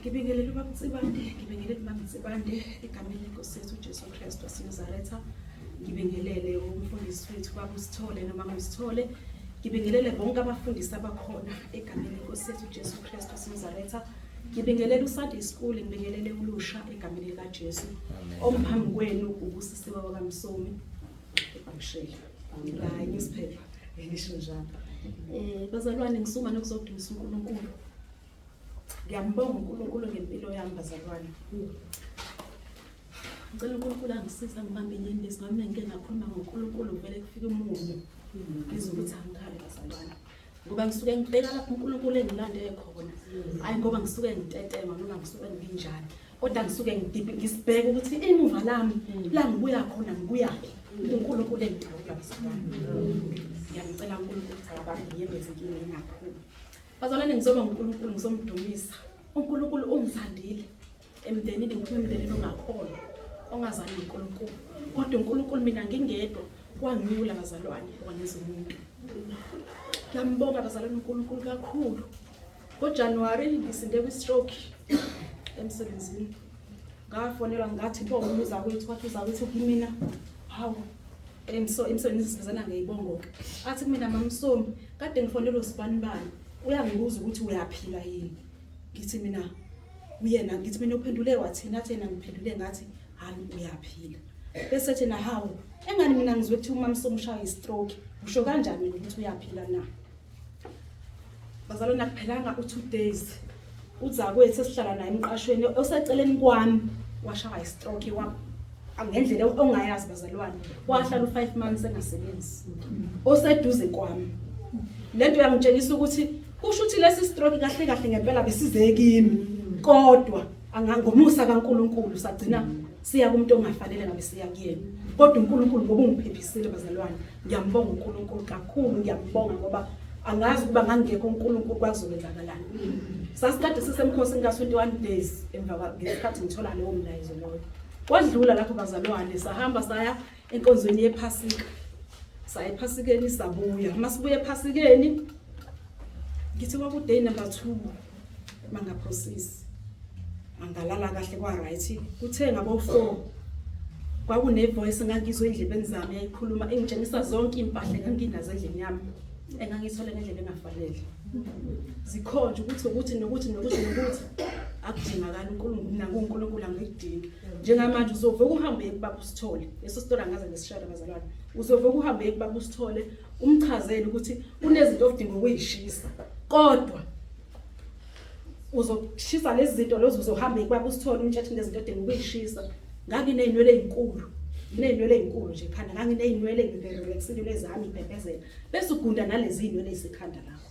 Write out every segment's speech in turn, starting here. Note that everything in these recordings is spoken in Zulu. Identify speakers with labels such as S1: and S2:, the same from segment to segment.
S1: Ngibingelele Bhamshela egameni lenkosi yethu uJesu Kristu waseNazaretha. Ngibingelele umfundisi wethu Busisiwe noma Busithole. Ngibingelele bonke abafundisi abakhona egameni lenkosi yethu uJesu Kristu waseNazaretha. Ngibingelele uSunday School, ngibingelele ulusha egameni likaJesu. Omphambi kwenu Busisiwe Msomi eBhamshela. La newspaper ngisho njalo. Bazalwane ngisuma nokuzodumisa uNkulunkulu. Ngiyambonga uNkulunkulu ngempilo yami bazalwane. Ngicela uNkulunkulu angisize ngibambe inyembezi ngoba mina ngike ngakhuluma ngoNkulunkulu vele kufika umunyu. Ngizokuthi angikhale bazalwane. Ngoba ngisuke ngibheka lapho uNkulunkulu engilande khona. Hayi ngoba ngisuke ngitetema noma ngisuke nginjani. Kodwa ngisuke ngisibheka ukuthi emuva lami la ngibuya khona ngibuyaphi. uNkulunkulu engithawula bazalwane. Ngiyacela uNkulunkulu ukuthi inyembezi ngine ngakhulu. Bazalwane ngizoba uNkulunkulu ngizomdumisa. uNkulunkulu ungizandile emndenini ngumndeni ongakhona ongazani uNkulunkulu. Kodwa uNkulunkulu mina ngingedwa wanginyula bazalwane wangenza umuntu. Ngiyambonga bazalwane uNkulunkulu kakhulu. NgoJanuary ngisinde kwi-stroke emsebenzini. Ngafonelwa ngathi bombuza kwethu wathi uzakuthi kumina hawu emsebenzini sibizana ngeyibongo. Athi kumina Msomi kade ngifonelwa usibanibani. Uyangibuza ukuthi uyaphila yini. Ngithi mina uyena ngithi mina uphendule wathina thina ngiphendule ngathi hayi uyaphila. Bese thina hawu engani mina ngizwe ukuthi uMamsomi ushaya i-stroke. Usho kanjani ukuthi uyaphila na? Bazalwane akuphelanga u2 days. Uzakwethu esihlala naye emqashweni oseceleni kwami washaya i-stroke ngendlela ongayazi bazalwane. Wahlala u5 months engasebenzi. Oseduze kwami. Lento yangitshengisa ukuthi kusho ukuthi lesi stroke kahle kahle ngempela besize kimi. Kodwa ngomusa kaNkulunkulu sagcina siya kumuntu ongafanele ngabe siya kuyena. Kodwa uNkulunkulu ngoba ungiphephisile bazalwane. Ngiyambonga uNkulunkulu kakhulu, ngiyambonga ngoba angazi ukuba ngangekho uNkulunkulu kwakuzowenzakalani. Sasikade sisemkhosini ka21 days emva ngesikhathi ngithola leyo mlayezo loyo. Kwadlula lapho bazalwane sahamba saya enkonzweni yePhasika. Saya ePhasikeni sabuya. Masibuye ePhasikeni ngithi kwakuday number 2 mangaprocess. Angalala kahle kwa right. Kuthe ngabo 4 kwakune voice ngangizwe endlebeni zami yayikhuluma engitshengisa zonke impahla enganginazo endlini yami engangithola ngendlela engafanele. Zikhonje ukuthi nokuthi akudingakala uNkulunkulu angikudingi. Njengamanje uzovuka uhambe eBaba Busithole. Leso story ngaze ngisishaya bazalwane. Uzovuka uhambe eBaba Busithole umchazele ukuthi unezinto odinga ukuyishisa. Kodwa uzoshisa lezi zinto lezo uzohamba eBaba Busithole umthethe lezinto odinga ukuyishisa. Ngangineyinwele ezinkulu. Ineyinwele ezinkulu nje ekhanda ngangineyinwele ngibhekisile ezami ibhebhezela. Bese ugunda nalezi inwele ezikhanda lapho.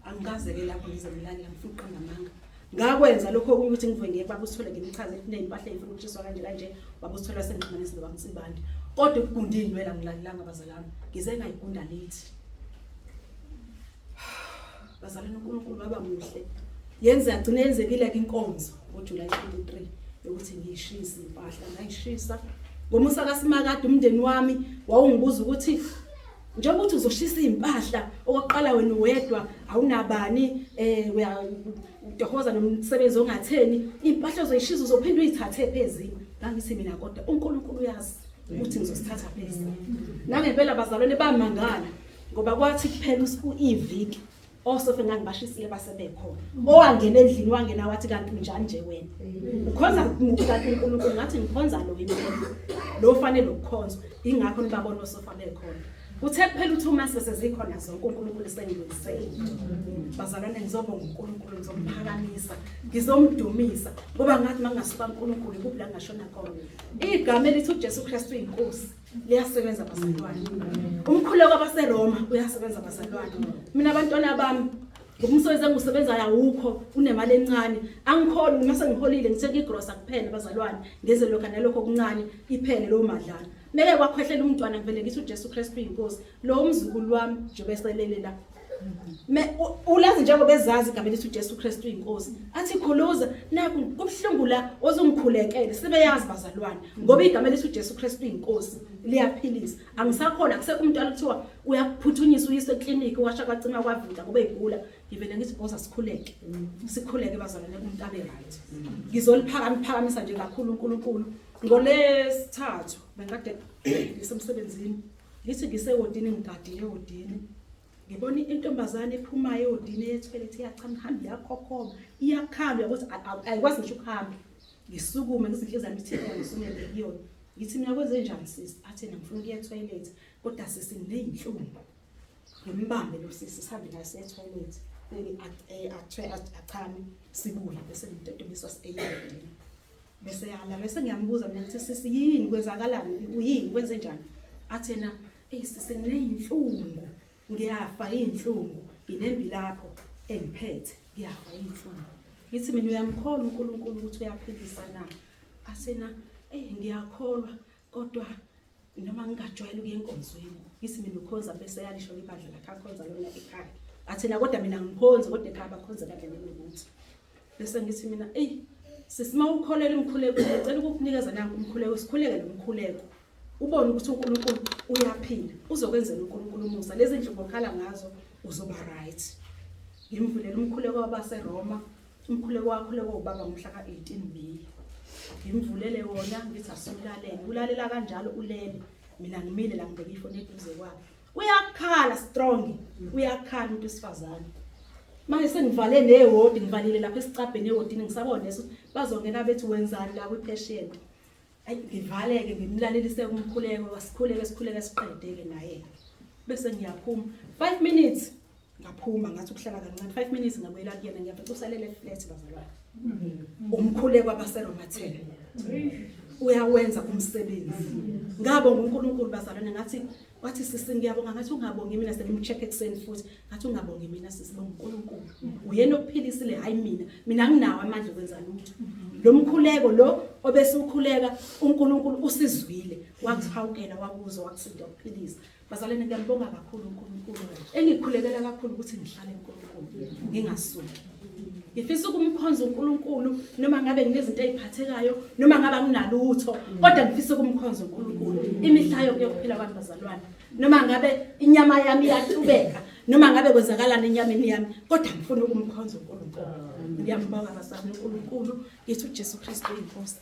S1: Angikaze ke lapho ngizemlali ngifuna uqamba amanga. Ngakwenza lokho ukuthi ngivuke ngeBaba Busithole ngimchazele kunezimpahla ezifuna ukushiswa kanje Baba Busithole wasengixhumanisa noBamsibandi. Kodwa ukugunda inwele ngilalilanga bazalwane. Ngize ngayigunda lithi. Bazalwane uNkulunkulu waba muhle. Agcina yenzekile ke inkonzo ngoJuly 23 ukuthi ngiyishisa impahla ngayishisa. Ngomusa kaSimakade umndeni wami wawungibuza ukuthi njengoba uthi uzoshisa impahla okokuqala wena wedwa awunabani uyahoza nomsebenzi ongatheni impahla ozoyishisa uzophinde uyithathe phezini. Ngangithi mina kodwa uNkulunkulu uyazi ukuthi ngizosithatha phezini. Nangempela bazalwane bamangala ngoba kwathi kuphela iviki osofe ngangibashisile basebekhona. Owangena endlini wangena wathi kanti njani nje wena. Ukhonza kanti uNkulunkulu ngathi ngikhonza lo yini lo fanele ukukhonzwa. Ingakho nibabona osofa bekhona. Uthe kuphela uThomas sezikhona zonke uNkulunkulu sengilungisele. Bazalwane ngizobonga uNkulunkulu ngizomuphakamisa, ngizomdumisa ngoba ngathi mangasuka uNkulunkulu kuphi la ngashona khona. Igama elithi uJesu Kristu inkosi liyasebenza bazalwane. Umkhuleko abaseRoma uyasebenza bazalwane. Mina abantwana bami ngomsebenzi engisebenzayo awukho unemali encane. Angikholi mase ngiholile ngithenga igrosa kuphela bazalwane. Ngeze lokho nalokho okuncane iphele lo madlana. Meke kwakhwehlela umntwana ngivele ngithi uJesu Kristu inkosi. Lo umzukulu wami nje beselele la ulazi njengoba ezazi igama elithi uJesu Kristu uyinkosi athi khuluza naku kubuhlungu la ozungikhulekele sibeyazi bazalwane ngoba igama elithi uJesu Kristu uyinkosi liyaphilisa angisakhona akusekho umuntu aluthiwa uyakuphuthunyiswa uyise eklinikhi washa kwacima kwavuka kube igula ngivele ngithi boza sikhuleke bazalwane kumuntu abe right ngizoliphakamisa nje kakhulu uNkulunkulu ngolesithathu bengade ngisemsebenzini ngithi ngisewodini ngigadiye wodini ngibona intombazane ephumayo odini etoilet iyachama hamba yakhokhoma iyakhamba ukuthi ayikwazi ngisho ukuhamba ngisukume ngizinhliziyo ngithini ngisumele kuyona ngithi mina kwenze njani sisi athi ngifuna ukuya etoilet kodwa sisi ngineyinhlungu ngimbambe lo sisi sihambe la etoilet achame sibuye bese ngitetomiswa seyini bese yala bese ngiyambuza mina ngithi sisi yini kwenzakalani uyini kwenze njani athena sisi ngineyinhlungu ngiyafa inhlungu inembi lapho engiphethe ngiyafa inhlungu ngithi mina uyamkholwa uNkulunkulu ukuthi uyaphilisa na asena ngiyakholwa kodwa noma ngingajwayele ukuya enkonzweni ngithi mina ukhonza bese yalisho ibandla lakhe akhonza lona ekhaya athena kodwa mina ngikhonza kodwa ekhaya bakhonza kahle nemibuthi bese ngithi mina sisima ukholele umkhuleko ngicela ukukunikeza nanku umkhuleko sikhuleke nomkhuleko ubone ukuthi uNkulunkulu uyaphila uzokwenzela uNkulunkulu umusa lezi ndlela okhala ngazo uzoba right ngimvulela umkhuleko wabaseRoma umkhuleko wakhuleko ubaba ngomhla ka18 May ngimvulele wona ngithi asulalela ulalela kanjalo ulele mina ngimile la ngibeka ifoni eduze kwakhe uyakhala strong uyakhala umuntu wesifazane manje sengivale newodi ngivalile lapha esicabheni ewodini ngisabona leso bazongena bethi wenzani la kwi-patient ngivaleke ngimlalelise umkhuleko wasikhuleke siqedeke naye bese ngiyaphuma 5 minutes ngaphuma ngathi ukuhlala kancane 5 minutes ngabuyela kuyena ngiyaphethe usalele flat bazalwane umkhuleko wabaseRoma 10 uyawenza umsebenzi ngabonga uNkulunkulu bazalwane ngathi wathi sisi ngiyabonga ngathi ungabongi mina sengimcheck ekseni futhi ngathi ungabongi mina sisibonga uNkulunkulu uyena ophilisile hayi mina anginawo amandla okwenza lutho lo mkhuleko lo obese ukhuleka uNkulunkulu usizwile wakuthawukela wakuzo wakusinda ukuphilisa bazalwane ngiyambonga kakhulu uNkulunkulu engikhulekela kakhulu ukuthi ngihlale uNkulunkulu ngingasuki ngifisa ukumkhonza uNkulunkulu noma ngabe nginezinto eziphathekayo noma ngabe nginalutho kodwa ngifisa ukumkhonza uNkulunkulu imihla yonke yokuphila kwami bazalwane noma ngabe inyama yami iyaqhubeka noma ngabe kwenzakalana enyameni yami kodwa ngifuna ukumkhonza uNkulunkulu ngiyambonga bazalwane uNkulunkulu yethu uJesu Kristu inkosi